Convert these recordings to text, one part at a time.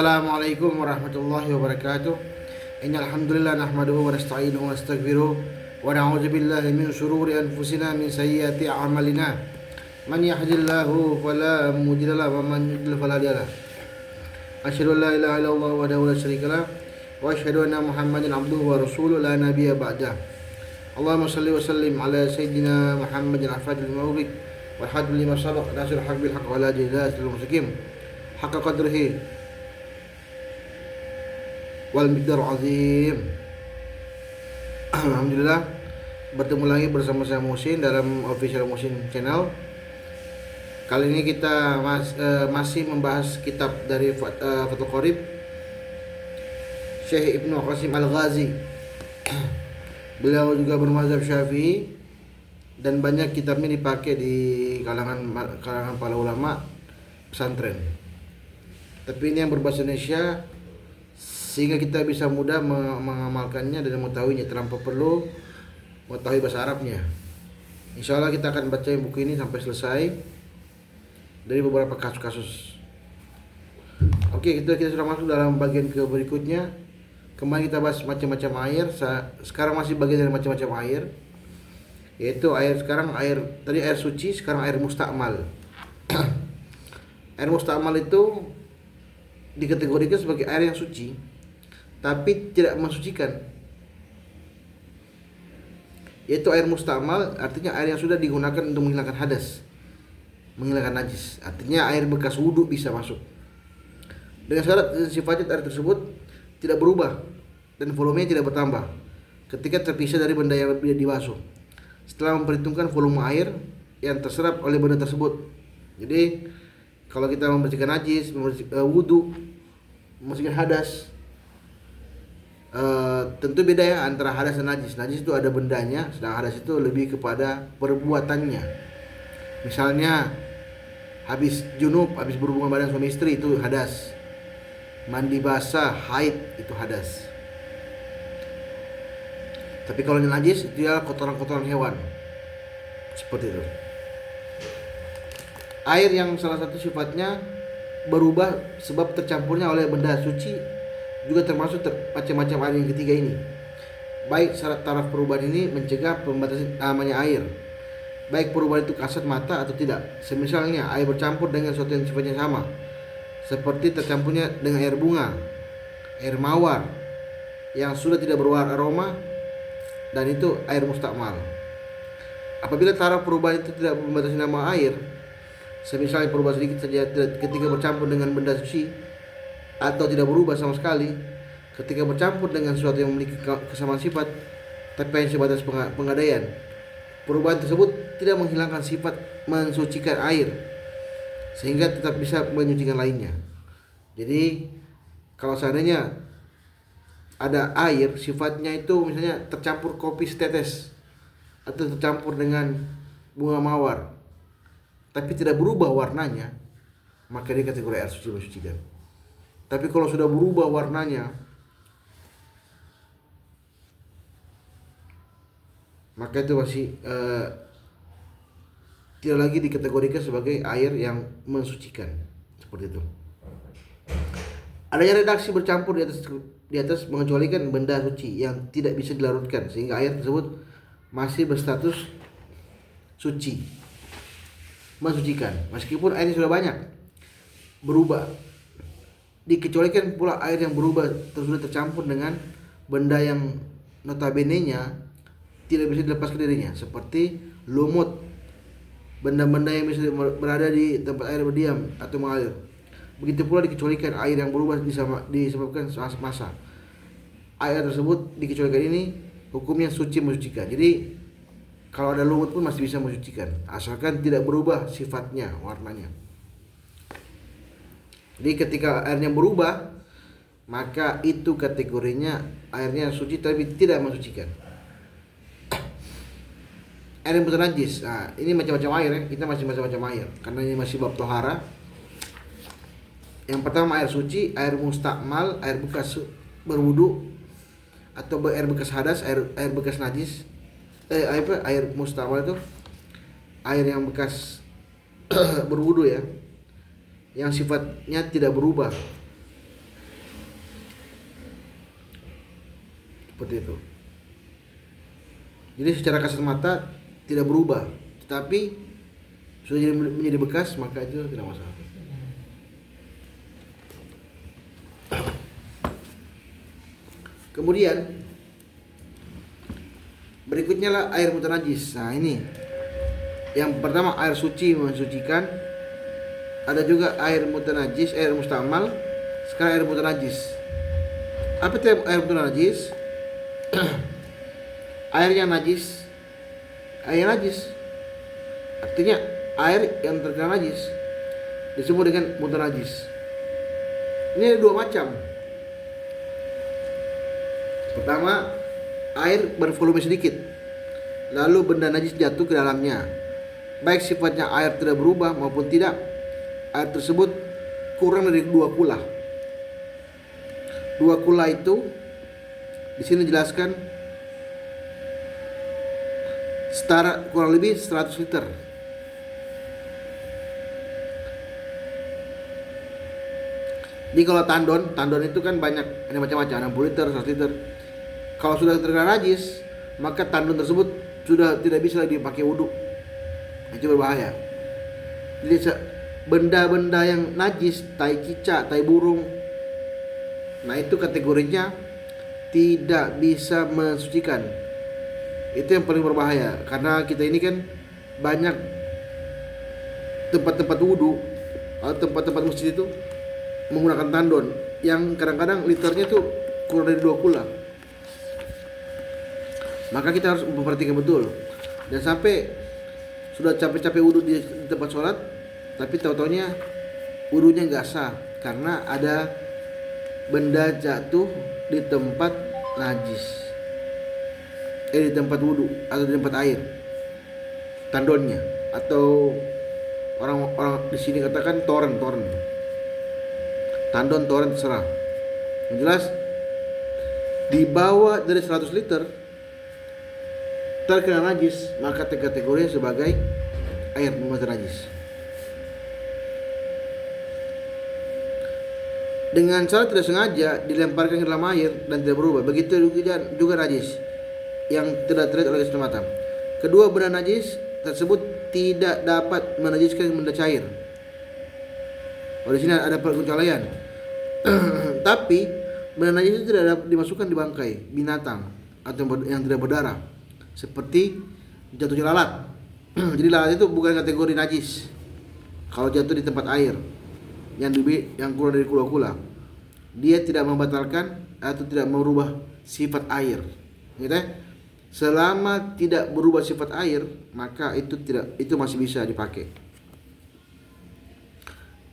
Assalamualaikum warahmatullahi wabarakatuh. Innal hamdalillah nahmaduhu wa nasta'inuhu wa nastaghfiruh wa na'udzu billahi min shururi anfusina min sayyiati a'malina. Man yahdihillahu fala mudilla lahu wa man yudlil fala hadiya lahu. Asyhadu an la ilaha illallah wahdahu la syarika lahu wa asyhadu anna Muhammadan abduhu wa rasuluhu la nabiyya ba'dah. Allahumma shalli wa sallim ala sayyidina Muhammadin al-fatihil mawlid wal hadil lima sabaq nasir haq bil haqq wa la jazaatil mustaqim haqqa qadrihi wal miqdar azim. Alhamdulillah, bertemu lagi bersama saya Muhsin dalam Official Muhsin Channel. Kali ini kita masih membahas kitab dari Fathul Qorib Syekh Ibnu Qasim Al-Ghazi. Beliau juga bermazhab Syafi'i dan banyak kitabnya dipakai di kalangan para ulama pesantren. Tapi ini yang berbahasa Indonesia sehingga kita bisa mudah mengamalkannya dan mengetahuinya tanpa perlu mengetahui bahasa Arabnya. Insya Allah kita akan baca buku ini sampai selesai dari beberapa kasus-kasus. Oke, kita sudah masuk dalam bagian ke berikutnya. Kemarin kita bahas macam-macam air. Sekarang masih bagian dari macam-macam air, yaitu tadi air suci, sekarang air mustakmal. Air mustakmal itu dikategorikan sebagai air yang suci tapi tidak mensucikan, yaitu air mustakmal, artinya air yang sudah digunakan untuk menghilangkan hadas, menghilangkan najis, artinya air bekas wudhu bisa masuk dengan syarat sifatnya air tersebut tidak berubah dan volumenya tidak bertambah ketika terpisah dari benda yang dibasuh setelah memperhitungkan volume air yang terserap oleh benda tersebut. Jadi kalau kita membersihkan najis, membersihkan wudhu, membersihkan hadas, tentu beda ya antara hadas dan najis. Najis itu ada bendanya, sedangkan hadas itu lebih kepada perbuatannya. Misalnya habis junub, habis berhubungan badan suami istri, itu hadas. Mandi basah, haid, itu hadas. Tapi kalau najis itu adalah kotoran-kotoran hewan, seperti itu. Air yang salah satu sifatnya berubah sebab tercampurnya oleh benda suci juga termasuk macam-macam air yang ketiga ini. Baik syarat taraf perubahan ini mencegah pembatasan namanya air, baik perubahan itu kasat mata atau tidak. Semisalnya air bercampur dengan sesuatu yang sifatnya sama, seperti tercampurnya dengan air bunga, air mawar yang sudah tidak berwarna aroma, dan itu air mustakmal. Apabila taraf perubahan itu tidak membatasi nama air, semisalnya perubahan sedikit saja ketika bercampur dengan benda suci atau tidak berubah sama sekali ketika bercampur dengan sesuatu yang memiliki kesamaan sifat tapi hanya sebatas pengadaian, perubahan tersebut tidak menghilangkan sifat mensucikan air sehingga tetap bisa menyucikan lainnya. Jadi kalau seandainya ada air sifatnya itu misalnya tercampur kopi setetes atau tercampur dengan bunga mawar tapi tidak berubah warnanya, maka dia kategori air suci mensucikan. Tapi kalau sudah berubah warnanya, maka itu masih tidak lagi dikategorikan sebagai air yang mensucikan, seperti itu. Adanya redaksi bercampur di atas mengecualikan benda suci yang tidak bisa dilarutkan sehingga air tersebut masih berstatus suci, mensucikan meskipun airnya sudah banyak berubah. Dikecualikan pula air yang berubah sudah tercampur dengan benda yang notabene-nya tidak bisa dilepaskan darinya, seperti lumut, benda-benda yang bisa berada di tempat air berdiam atau mengalir. Begitu pula dikecualikan air yang berubah disebabkan massa. Air tersebut dikecualikan ini hukumnya suci mensucikan. Jadi kalau ada lumut pun masih bisa mensucikan asalkan tidak berubah sifatnya, warnanya. Jadi ketika airnya berubah, maka itu kategorinya airnya suci tapi tidak mensucikan. Air yang najis. Nah, ini macam-macam air ya. Kita masih macam-macam air karena ini masih bab tohara. Yang pertama air suci, air mustakmal, air bekas berwudu atau air bekas hadas, air bekas najis. Air mustakmal itu air yang bekas berwudu ya, yang sifatnya tidak berubah seperti itu. Jadi secara kasat mata tidak berubah, tetapi sudah menjadi bekas, maka itu tidak masalah. Kemudian berikutnya lah air mutanajis. Nah ini yang pertama, air suci mensucikan. Ada juga air mutanajis, air mustamal. Sekarang air mutanajis. Apa itu air mutanajis? Air yang najis, air najis, artinya air yang terkena najis disebut dengan mutanajis. Ini ada dua macam. Pertama, air bervolume sedikit, lalu benda najis jatuh ke dalamnya, baik sifatnya air tidak berubah maupun tidak. Air tersebut kurang dari 2 kula. 2 kula itu di sini dijelaskan setara kurang lebih 100 liter. Jadi kalau tandon itu kan banyak, ada macam-macam, 60 liter, 100 liter. Kalau sudah terkena najis, maka tandon tersebut sudah tidak bisa lagi dipakai wudhu. Itu berbahaya. Jadi benda-benda yang najis, tai cicak, tai burung, nah itu kategorinya tidak bisa mensucikan. Itu yang paling berbahaya, karena kita ini kan banyak tempat-tempat wudhu atau tempat-tempat masjid itu menggunakan tandon yang kadang-kadang liternya tuh kurang dari 2 kula. Maka kita harus memperhatikan betul. Dan sampai sudah capek-capek wudhu di tempat sholat, tapi tahu-taunya wudhunya nggak sah karena ada benda jatuh di tempat najis, di tempat wudhu atau di tempat air, tandonnya, atau orang di sini katakan toren, tandon, toren, terserah. Yang jelas di bawah dari 100 liter terkena najis, maka kategorinya sebagai air muatan najis. Dengan cara tidak sengaja dilemparkan ke dalam air dan tidak berubah, begitu juga najis yang tidak terlihat oleh kasat mata. Kedua benda najis tersebut tidak dapat menajiskan benda cair. Di sini ada pengecualian. Tapi benda najis itu tidak dapat dimasukkan di bangkai binatang atau yang tidak berdarah, seperti jatuhnya lalat. Jadi lalat itu bukan kategori najis kalau jatuh di tempat air yang kurang dari kula-kula. Dia tidak membatalkan atau tidak merubah sifat air, gitu ya? Selama tidak berubah sifat air, maka itu masih bisa dipakai.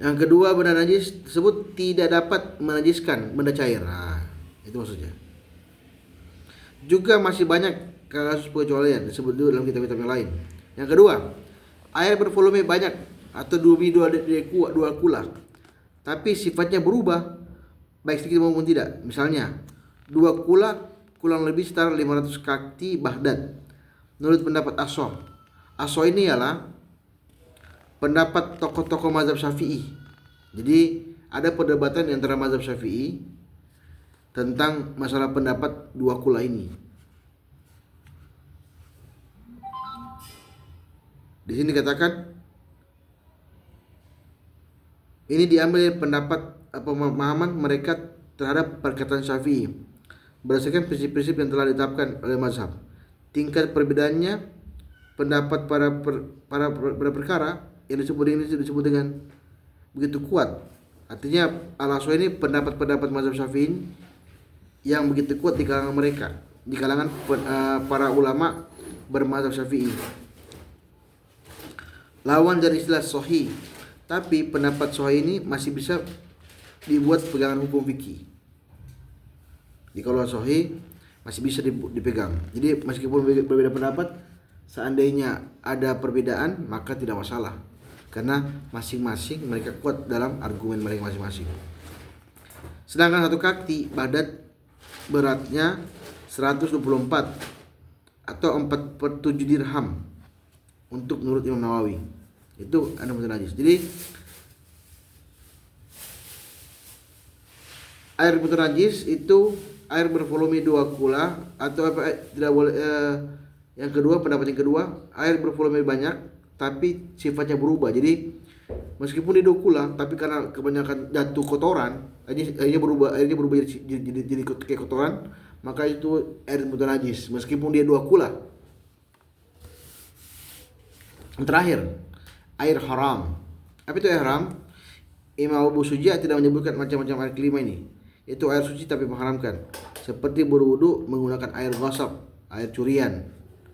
Yang kedua, benda najis tersebut tidak dapat menajiskan benda cair. Nah, itu maksudnya. Juga masih banyak kasus pengecualian disebut dulu dalam kitab-kitab yang lain. Yang kedua, air bervolume banyak atau 2 kula, tapi sifatnya berubah baik sedikit maupun tidak. Misalnya 2 kula kurang lebih setara 500 kaki Baghdad. Menurut pendapat Aso ini ialah pendapat tokoh-tokoh mazhab Syafi'i. Jadi ada perdebatan di antara mazhab Syafi'i tentang masalah pendapat 2 kula ini. Di sini dikatakan ini diambil dari pendapat pemahaman mereka terhadap perkataan Syafi'i berdasarkan prinsip-prinsip yang telah ditetapkan oleh mazhab. Tingkat perbedaannya pendapat para perkara yang disebut dengan begitu kuat. Artinya Al-Aswa ini pendapat mazhab Syafi'i yang begitu kuat di kalangan mereka, di kalangan para ulama bermazhab Syafi'i. Lawan dari istilah sahih, tapi pendapat sahih ini masih bisa dibuat pegangan hukum fikih. Di kalau sahih masih bisa dipegang. Jadi meskipun berbeda pendapat, seandainya ada perbedaan maka tidak masalah, karena masing-masing mereka kuat dalam argumen mereka masing-masing. Sedangkan satu kaki Baghdad beratnya 124 atau 4/7 dirham untuk menurut Imam Nawawi. Itu anda mesti najis. Jadi air putih najis itu air bervolume 2 kula atau tidak boleh. Yang kedua, pendapat yang kedua, air bervolume banyak tapi sifatnya berubah. Jadi meskipun dia 2 kula tapi karena kebanyakan jatuh kotoran, airnya berubah jadi kayak kotoran, maka itu air mutanajis meskipun dia 2 kula. Yang terakhir, air haram. Apa itu air haram? Imam Abu Suja tidak menyebutkan macam-macam air kelima ini. Itu air suci tapi mengharamkan. Seperti berwudu menggunakan air ghasab, air curian,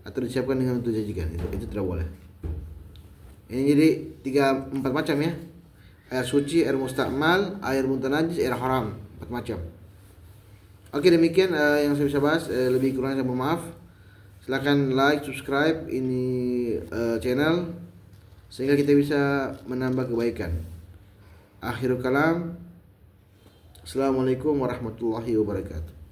atau disiapkan dengan untuk jajikan. Itu tidak boleh. Ini jadi 3-4 macam ya. Air suci, air mustakmal, air mutanajis, air haram. 4 macam. Oke, demikian yang saya bisa bahas. Lebih kurang saya mohon maaf. Silakan like, subscribe ini channel sehingga kita bisa menambah kebaikan. Akhirul kalam. Assalamualaikum warahmatullahi wabarakatuh.